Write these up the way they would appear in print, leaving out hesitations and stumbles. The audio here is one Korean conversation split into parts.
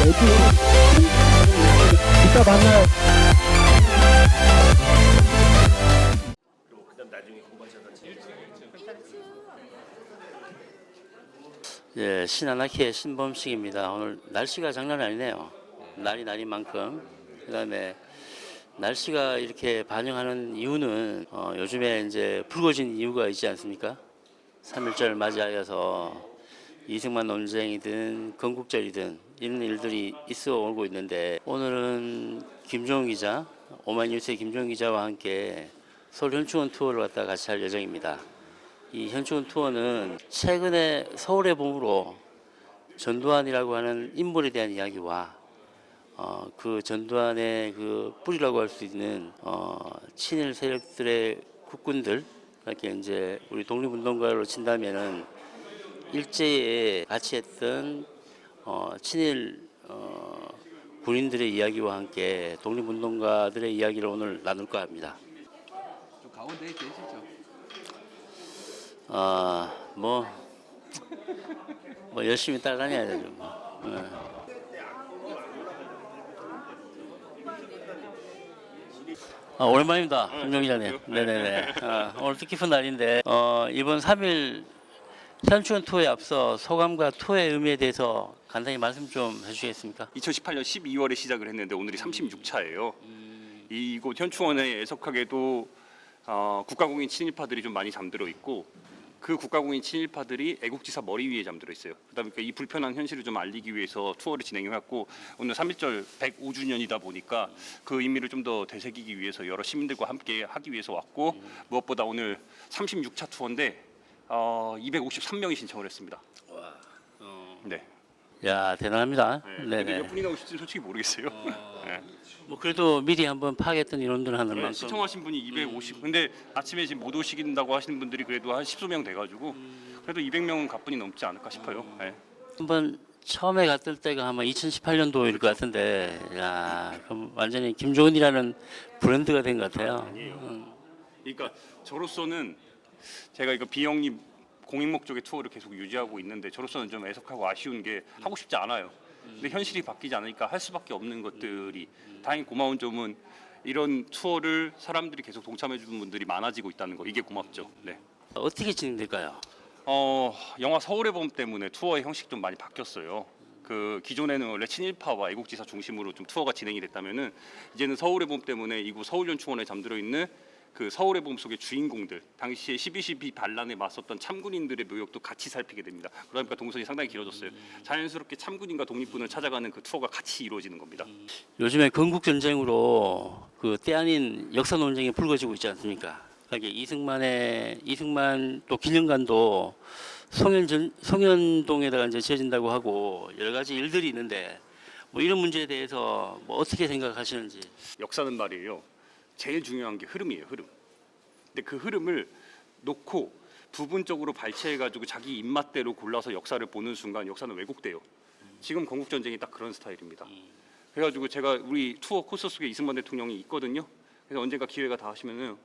이따 만나요. 그리고 그다음 나중에 공부하셔서 예, 신한아키의 신범식입니다. 오늘 날씨가 장난 아니네요. 날이 만큼. 그다음에 날씨가 이렇게 반영하는 이유는 요즘에 이제 불거진 이유가 있지 않습니까? 3.1절 맞이하여서 이승만 논쟁이든 건국절이든 이런 일들이 있어 오고 있는데 오늘은 김종훈 기자, 오마이뉴스의 김종훈 기자와 함께 서울 현충원 투어를 갖다 같이 할 예정입니다. 이 현충원 투어는 최근에 서울의 봄으로 전두환이라고 하는 인물에 대한 이야기와 그 전두환의 그 뿌리라고 할 수 있는 친일 세력들의 국군들, 이렇게 이제 우리 독립운동가로 친다면은 일제에 같이 했던 친일 군인들의 이야기와 함께 독립운동가들의 이야기를 오늘 나눌까 합니다. 좀 가운데에 계시죠? 뭐 열심히 따라다녀야죠. 뭐. 오랜만입니다, 김종 기자님. 네네네. 오늘 뜻깊은 날인데 이번 3일 현충원 투어에 앞서 소감과 투어의 의미에 대해서 간단히 말씀 좀 해주시겠습니까? 2018년 12월에 시작을 했는데 오늘이 36차예요. 이곳 현충원에 애석하게도 국가공인 친일파들이 좀 많이 잠들어 있고 그 국가공인 친일파들이 애국지사 머리 위에 잠들어 있어요. 그다음에 이 불편한 현실을 좀 알리기 위해서 투어를 진행해왔고 오늘 3.1절 105주년이다 보니까 그 의미를 좀 더 되새기기 위해서 여러 시민들과 함께 하기 위해서 왔고 무엇보다 오늘 36차 투어인데 253명이 신청을 했습니다. 네. 야, 대단합니다. 근데 네네. 몇 분이나 오실지 솔직히 모르겠어요. 네. 뭐 그래도 미리 한번 파악했던 인원들 하는 만큼. 신청하신 분이 250. 근데 아침에 지금 못 오시긴다고 하시는 분들이 그래도 한 10수명 돼가지고 그래도 200명은 가뿐히 넘지 않을까 싶어요. 네. 한번 처음에 갔을 때가 아마 2018년도일 것 같은데, 야, 그럼 완전히 김종훈이라는 브랜드가 된 것 같아요. 그러니까 저로서는 제가 이거 비영리 공익 목적의 투어를 계속 유지하고 있는데 저로서는 좀 애석하고 아쉬운 게 하고 싶지 않아요. 근데 현실이 바뀌지 않으니까 할 수밖에 없는 것들이 다행히 고마운 점은 이런 투어를 사람들이 계속 동참해 주는 분들이 많아지고 있다는 거 이게 고맙죠. 네. 어떻게 진행될까요? 영화 서울의 봄 때문에 투어의 형식 좀 많이 바뀌었어요. 그 기존에는 원래 친일파와 애국지사 중심으로 좀 투어가 진행이 됐다면은 이제는 서울의 봄 때문에 이곳 서울연충원에 잠들어 있는 그 서울의 봄 속의 주인공들, 당시에 12.12 반란에 맞섰던 참군인들의 묘역도 같이 살피게 됩니다. 그러니까 동선이 상당히 길어졌어요. 자연스럽게 참군인과 독립군을 찾아가는 그 투어가 같이 이루어지는 겁니다. 요즘에 건국 전쟁으로 그 때 아닌 역사 논쟁이 불거지고 있지 않습니까? 그러니까 이승만 또 기념관도 송현동에다가 이제 지어진다고 하고 여러 가지 일들이 있는데 뭐 이런 문제에 대해서 뭐 어떻게 생각하시는지. 역사는 말이에요. 제일 중요한 게 흐름이에요, 흐름. 근데 그 흐름을 놓고 부분적으로 발췌해가지고 자기 입맛대로 골라서 역사를 보는 순간 역사는 왜곡돼요. 지금 건국전쟁이 딱 그런 스타일입니다. 그래가지고 제가 우리 투어 코스 속에 이승만 대통령이 있거든요. 그래서 언젠가 기회가 닿으시면은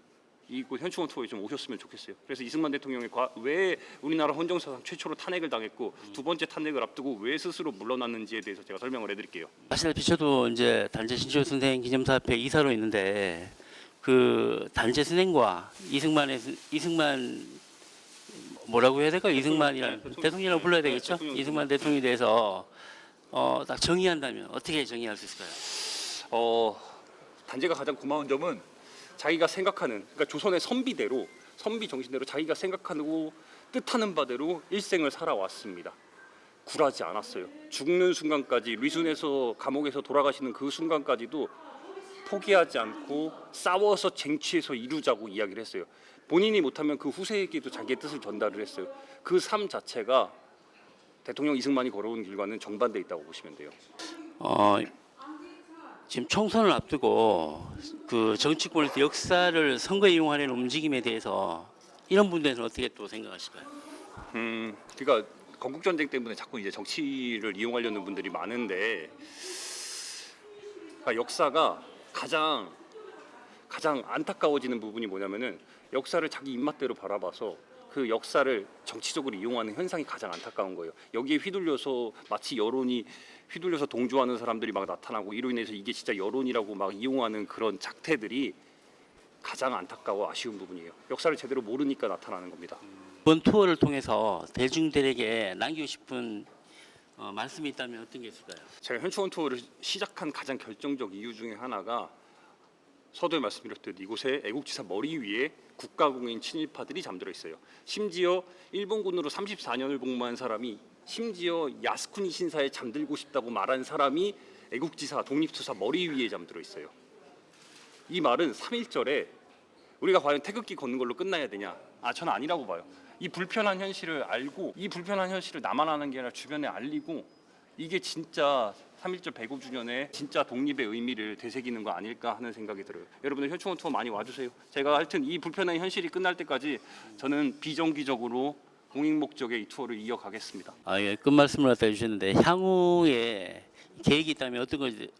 이곳 현충원 투어에 좀 오셨으면 좋겠어요. 그래서 이승만 대통령이 왜 우리나라 헌정사상 최초로 탄핵을 당했고 두 번째 탄핵을 앞두고 왜 스스로 물러났는지에 대해서 제가 설명을 해드릴게요. 아시다시피 저도 이제 단재 신조 선생 기념사 앞에 이사로 있는데 그 단재 선생과 이승만 뭐라고 해야 될까요? 이승만이라는 대통령이라고 불러야 되겠죠? 이승만 대통령에 대해서 딱 정의한다면 어떻게 정의할 수 있을까요? 단재가 가장 고마운 점은 자기가 생각하는 그러니까 조선의 선비대로 선비 정신대로 자기가 생각하고 뜻하는 바대로 일생을 살아왔습니다. 굴하지 않았어요. 죽는 순간까지 리순에서 감옥에서 돌아가시는 그 순간까지도 포기하지 않고 싸워서 쟁취해서 이루자고 이야기를 했어요. 본인이 못하면 그 후세에게도 자기의 뜻을 전달을 했어요. 그 삶 자체가 대통령 이승만이 걸어온 길과는 정반대에 있다고 보시면 돼요. 지금 총선을 앞두고 그 정치권에서 역사를 선거에 이용하려는 움직임에 대해서 이런 분들은 어떻게 또 생각하실까요? 그러니까 건국전쟁 때문에 자꾸 이제 정치를 이용하려는 분들이 많은데 그러니까 역사가 가장 안타까워지는 부분이 뭐냐면은 역사를 자기 입맛대로 바라봐서 그 역사를 정치적으로 이용하는 현상이 가장 안타까운 거예요. 여기에 휘둘려서 마치 여론이 휘둘려서 동조하는 사람들이 막 나타나고 이로 인해서 이게 진짜 여론이라고 막 이용하는 그런 작태들이 가장 안타까워 아쉬운 부분이에요. 역사를 제대로 모르니까 나타나는 겁니다. 이번 투어를 통해서 대중들에게 남기고 싶은 말씀이 있다면 어떤 게 있을까요? 제가 현충원 투어를 시작한 가장 결정적 이유 중에 하나가 서두에 말씀드렸듯 이곳에 애국지사 머리 위에 국가공인 친일파들이 잠들어 있어요. 심지어 일본군으로 34년을 복무한 사람이 심지어 야스쿠니 신사에 잠들고 싶다고 말한 사람이 애국지사 독립투사 머리 위에 잠들어 있어요. 이 말은 3.1절에 우리가 과연 태극기 걷는 걸로 끝나야 되냐? 저는 아니라고 봐요. 이 불편한 현실을 알고 이 불편한 현실을 나만 아는 게 아니라 주변에 알리고 이게 진짜 3.1절 105주년에 진짜 독립의 의미를 되새기는 거 아닐까 하는 생각이 들어요. 여러분들 현충원 투어 많이 와주세요. 제가 하여튼 이 불편한 현실이 끝날 때까지 저는 비정기적으로 공익 목적의 이 투어를 이어가겠습니다. 예, 끝말씀을 갖다 주셨는데 향후에 계획이 있다면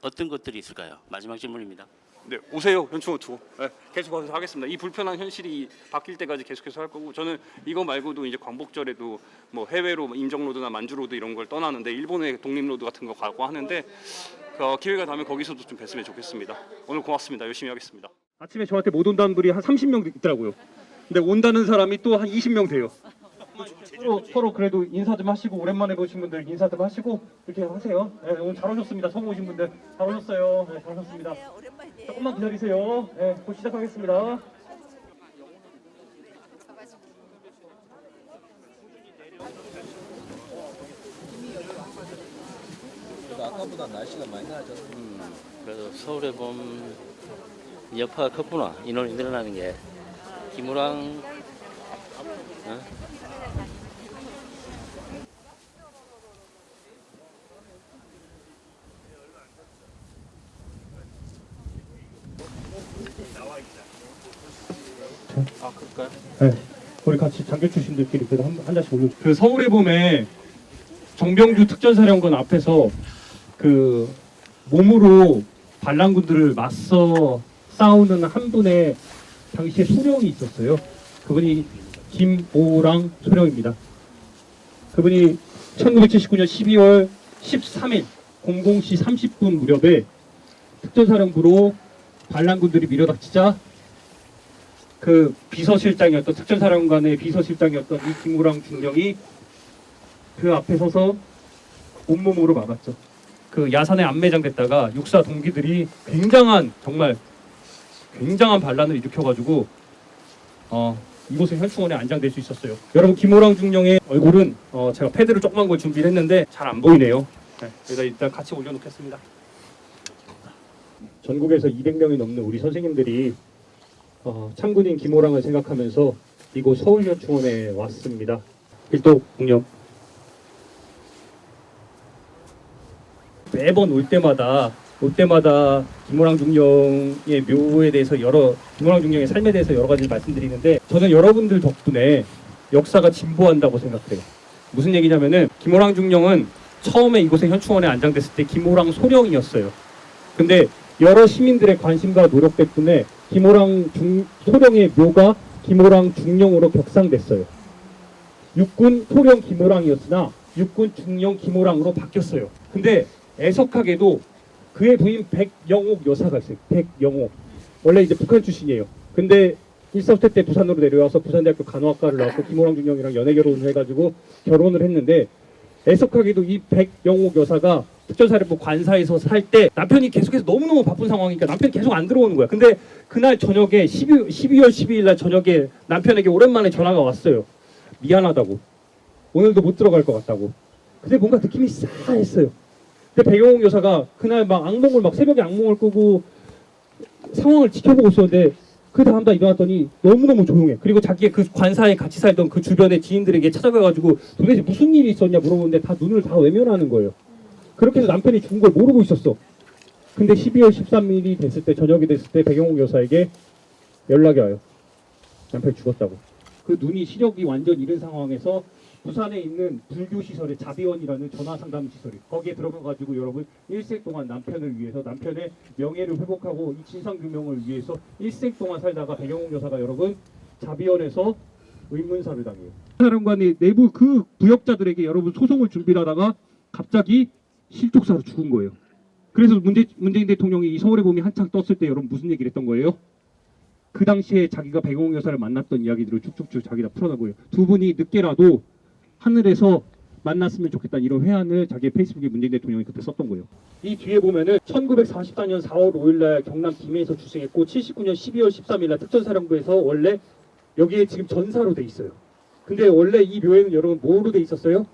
어떤 것들이 있을까요? 마지막 질문입니다. 네, 오세요 현충원 투어. 네, 계속해서 하겠습니다. 이 불편한 현실이 바뀔 때까지 계속해서 할 거고 저는 이거 말고도 이제 광복절에도 뭐 해외로 임정로드나 만주로드 이런 걸 떠나는데 일본의 독립로드 같은 거 가고 하는데 기회가 나면 거기서도 좀 뵀으면 좋겠습니다. 오늘 고맙습니다. 열심히 하겠습니다. 아침에 저한테 못 온다는 분이 한 30명 있더라고요. 근데 온다는 사람이 또 한 20명 돼요. 서로 그래도 인사 좀 하시고 오랜만에 보신 분들 인사 좀 하시고 이렇게 하세요. 네, 오늘 잘 오셨습니다. 처음 오신 분들 잘 오셨어요. 네, 잘 오셨습니다. 조금만 기다리세요. 네, 곧 시작하겠습니다. 아까보다 날씨가 많이 나아졌어. 그래서 서울에 보면 여파가 컸구나. 인원이 늘어나는 게. 김우랑 그럴까요? 네, 우리 같이 장교 출신들끼리 그래도 한 잔씩 올려. 그 서울의 봄에 정병주 특전사령관 앞에서 그 몸으로 반란군들을 맞서 싸우는 한 분의 당시에 소령이 있었어요. 그분이 김오랑 소령입니다. 그분이 1979년 12월 13일 00시 30분 무렵에 특전사령부로 반란군들이 밀어닥치자 그 비서실장이었던 특전사령관의 비서실장이었던 이 김우랑 중령이 그 앞에 서서 온몸으로 막았죠. 그 야산에 안매장됐다가 육사 동기들이 정말 굉장한 반란을 일으켜가지고 이곳에 현충원에 안장될 수 있었어요. 여러분 김우랑 중령의 얼굴은 제가 패드를 조그만 걸 준비를 했는데 잘 안 보이네요. 네, 그래서 일단 같이 올려놓겠습니다. 전국에서 200명이 넘는 우리 선생님들이 참군인 김호랑을 생각하면서 이곳 서울현충원에 왔습니다. 일도 공념. 매번 올 때마다 김호랑 중령의 묘에 대해서 김호랑 중령의 삶에 대해서 여러 가지 말씀드리는데 저는 여러분들 덕분에 역사가 진보한다고 생각해요. 무슨 얘기냐면은 김호랑 중령은 처음에 이곳에 현충원에 안장됐을 때 김호랑 소령이었어요. 근데 여러 시민들의 관심과 노력 덕분에 김호랑 소령의 묘가 김호랑 중령으로 격상됐어요. 육군 소령 김호랑이었으나 육군 중령 김호랑으로 바뀌었어요. 근데 애석하게도 그의 부인 백영옥 여사가 있어요. 백영옥. 원래 이제 북한 출신이에요. 근데 일사후퇴 때 부산으로 내려와서 부산대학교 간호학과를 나왔고 김호랑 중령이랑 연애 결혼을 해가지고 결혼을 했는데 애석하게도 이 백영옥 여사가 특전사령부 관사에서 살 때 남편이 계속해서 너무너무 바쁜 상황이니까 남편이 계속 안 들어오는 거야. 근데 그날 저녁에 12월 12일 날 저녁에 남편에게 오랜만에 전화가 왔어요. 미안하다고. 오늘도 못 들어갈 것 같다고. 근데 뭔가 느낌이 싸했어요. 근데 백영옥 여사가 그날 새벽에 악몽을 꾸고 상황을 지켜보고 있었는데 그 다음날 일어났더니 너무너무 조용해. 그리고 자기의 그 관사에 같이 살던 그 주변의 지인들에게 찾아가가지고 도대체 무슨 일이 있었냐 물어보는데 다 눈을 다 외면하는 거예요. 그렇게 해서 남편이 죽은 걸 모르고 있었어. 근데 12월 13일이 됐을 때 저녁이 됐을 때 백영옥 여사에게 연락이 와요. 남편이 죽었다고. 그 눈이 시력이 완전 잃은 상황에서 부산에 있는 불교시설의 자비원이라는 전화상담시설이 거기에 들어가가지고 여러분 일생 동안 남편을 위해서 남편의 명예를 회복하고 이 진상규명을 위해서 일생 동안 살다가 백영옥 여사가 여러분 자비원에서 의문사를 당해요. 사령관이 내부 그 부역자들에게 여러분 소송을 준비하다가 갑자기 실족사로 죽은 거예요. 그래서 문재인 대통령이 이 서울의 봄이 한창 떴을 때 여러분 무슨 얘기를 했던 거예요? 그 당시에 자기가 배경옥 여사를 만났던 이야기들을 쭉쭉쭉 자기가 풀어나고요. 두 분이 늦게라도 하늘에서 만났으면 좋겠다는 이런 회한을 자기의 페이스북에 문재인 대통령이 그때 썼던 거예요. 이 뒤에 보면은 1944년 4월 5일날 경남 김해에서 주승했고 79년 12월 13일날 특전사령부에서 원래 여기에 지금 전사로 돼 있어요. 근데 원래 이 묘에는 여러분 뭐로 돼 있었어요?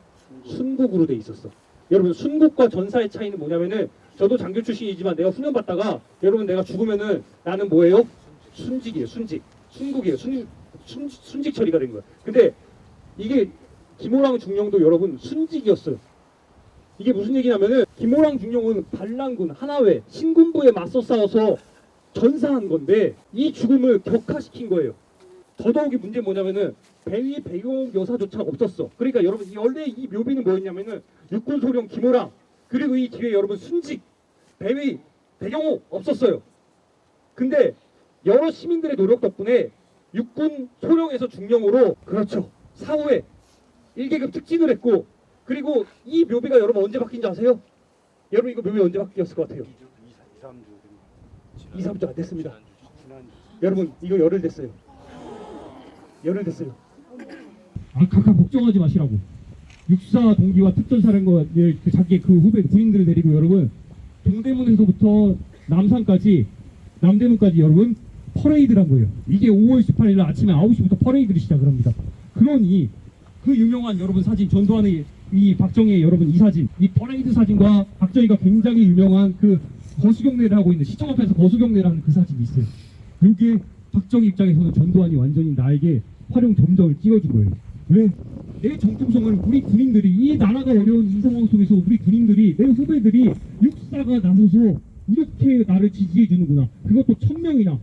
순국으로 돼 있었어. 여러분 순국과 전사의 차이는 뭐냐면은 저도 장교 출신이지만 내가 훈련 받다가 여러분 내가 죽으면은 나는 뭐예요? 순직이에요. 순직. 순국이에요. 순직 처리가 된 거야. 근데 이게 김호랑 중령도 여러분 순직이었어요. 이게 무슨 얘기냐면은 김호랑 중령은 반란군 하나회 신군부에 맞서 싸워서 전사한 건데 이 죽음을 격화시킨 거예요. 더더욱이 문제는 뭐냐면은 배위 배경옥 여사조차 없었어. 그러니까 여러분 원래 이 묘비는 뭐였냐면은 육군 소령 김호랑 그리고 이 뒤에 여러분 순직 배위 배경옥 없었어요. 근데 여러 시민들의 노력 덕분에 육군 소령에서 중령으로 그렇죠. 사후에 1계급 특진을 했고 그리고 이 묘비가 여러분 언제 바뀐지 아세요? 여러분 이거 묘비 언제 바뀌었을 것 같아요? 2, 3주 안 됐습니다. 여러분 이거 열흘 됐어요. 열흘 됐어요. 각각 걱정하지 마시라고. 육사 동기와 특전사령관을 자기의 그 후배 군인들을 데리고 여러분 동대문에서부터 남대문까지 여러분 퍼레이드를 한 거예요. 이게 5월 18일 날 아침에 9시부터 퍼레이드를 시작을 합니다. 그러니 그 유명한 여러분 사진 전두환의 이 박정희의 여러분 이 사진 이 퍼레이드 사진과 박정희가 굉장히 유명한 그 거수경례를 하고 있는 시청 앞에서 거수경례를 하는 그 사진이 있어요. 이게 박정희 입장에서는 전두환이 완전히 나에게 활용 점정을 찍어준 거예요. 왜? 내 정통성을 우리 군인들이 이 나라가 어려운 이 상황 속에서 우리 군인들이 내 후배들이 육사가 나서서 이렇게 나를 지지해 주는구나. 그것도 1000명이나.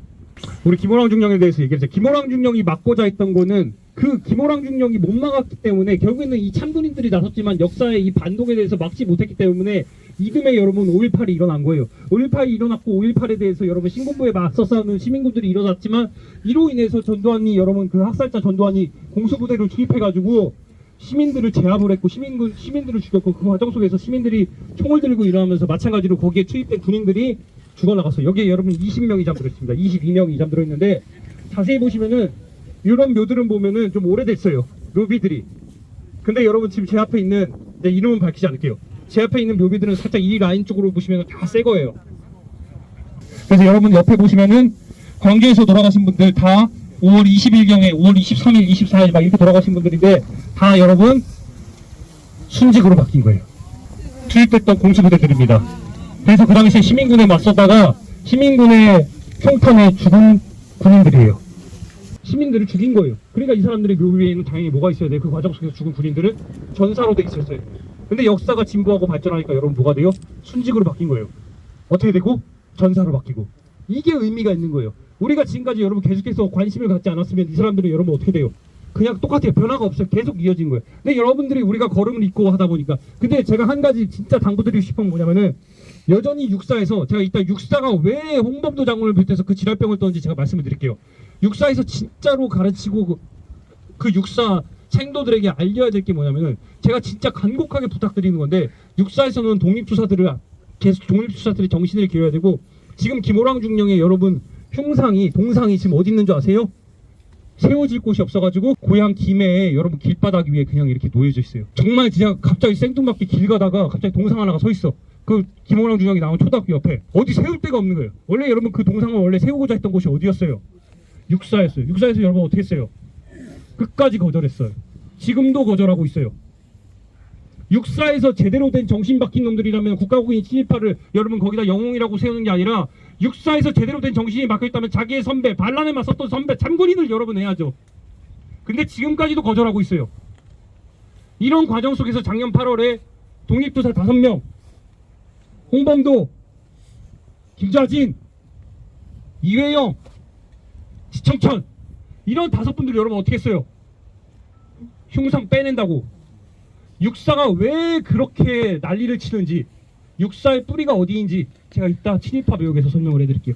우리 김호랑 중령에 대해서 얘기했어요. 김호랑 중령이 막고자 했던 거는 그 김호랑 중령이 못 막았기 때문에 결국에는 이 참군인들이 나섰지만 역사의 이 반동에 대해서 막지 못했기 때문에 이듬해 여러분 5.18이 일어난 거예요. 5.18이 일어났고 5.18에 대해서 여러분 신군부에 맞서 싸우는 시민군들이 일어났지만 이로 인해서 전두환이 여러분 그 학살자 전두환이 공수부대를 투입해가지고 시민들을 제압을 했고 시민들을 죽였고 그 과정 속에서 시민들이 총을 들고 일어나면서 마찬가지로 거기에 투입된 군인들이 죽어나갔어요. 여기에 여러분 20명이 잠들어있습니다. 22명이 잠들어있는데 자세히 보시면은 이런 묘들은 보면은 좀 오래됐어요. 묘비들이. 근데 여러분 지금 제 앞에 있는 내 이름은 밝히지 않을게요. 제 앞에 있는 묘비들은 살짝 이 라인 쪽으로 보시면 다 새 거예요. 그래서 여러분 옆에 보시면은 광주에서 돌아가신 분들 다 5월 20일경에 5월 23일, 24일 막 이렇게 돌아가신 분들인데 다 여러분 순직으로 바뀐 거예요. 투입됐던 공수부대들입니다. 그래서 그 당시에 시민군에 맞서다가 시민군의 평탄에 죽은 군인들이에요. 시민들을 죽인 거예요. 그러니까 이 사람들의 묘비에는 당연히 뭐가 있어야 돼요? 그 과정 속에서 죽은 군인들은 전사로 돼 있었어요. 근데 역사가 진보하고 발전하니까 여러분 뭐가 돼요? 순직으로 바뀐 거예요. 어떻게 되고? 전사로 바뀌고. 이게 의미가 있는 거예요. 우리가 지금까지 여러분 계속해서 관심을 갖지 않았으면 이 사람들은 여러분 어떻게 돼요? 그냥 똑같아요. 변화가 없어요. 계속 이어진 거예요. 근데 여러분들이 우리가 걸음을 잇고 하다 보니까 근데 제가 한 가지 진짜 당부드리고 싶은 건 뭐냐면은 여전히 육사에서 제가 이따 육사가 왜 홍범도 장군을 비롯해서 그 지랄병을 떴는지 제가 말씀을 드릴게요. 육사에서 진짜로 가르치고 그 육사 생도들에게 알려야 될 게 뭐냐면은 제가 진짜 간곡하게 부탁드리는 건데 육사에서는 독립투사들을 계속 독립투사들의 정신을 기울여야 되고 지금 김호랑 중령의 여러분 동상이 지금 어디 있는 줄 아세요? 세워질 곳이 없어가지고 고향 김해에 여러분 길바닥 위에 그냥 이렇게 놓여져 있어요. 정말 그냥 갑자기 생뚱맞게 길 가다가 갑자기 동상 하나가 서 있어. 그 김호랑 중령이 나온 초등학교 옆에 어디 세울 데가 없는 거예요. 원래 여러분 그 동상을 원래 세우고자 했던 곳이 어디였어요? 육사였어요. 육사에서 여러분 어떻게 했어요? 끝까지 거절했어요. 지금도 거절하고 있어요. 육사에서 제대로 된 정신 박힌 놈들이라면 국가공인 친일파를 여러분 거기다 영웅이라고 세우는 게 아니라 육사에서 제대로 된 정신이 막혀있다면 자기의 선배, 반란에 맞섰던 선배, 참군인을 여러분 해야죠. 근데 지금까지도 거절하고 있어요. 이런 과정 속에서 작년 8월에 독립투사 5명, 홍범도, 김좌진, 이회영, 지청천 이런 5분들 여러분 어떻게 했어요? 흉상 빼낸다고. 육사가 왜 그렇게 난리를 치는지 육사의 뿌리가 어디인지 제가 이따 친일파 배역에서 설명을 해드릴게요.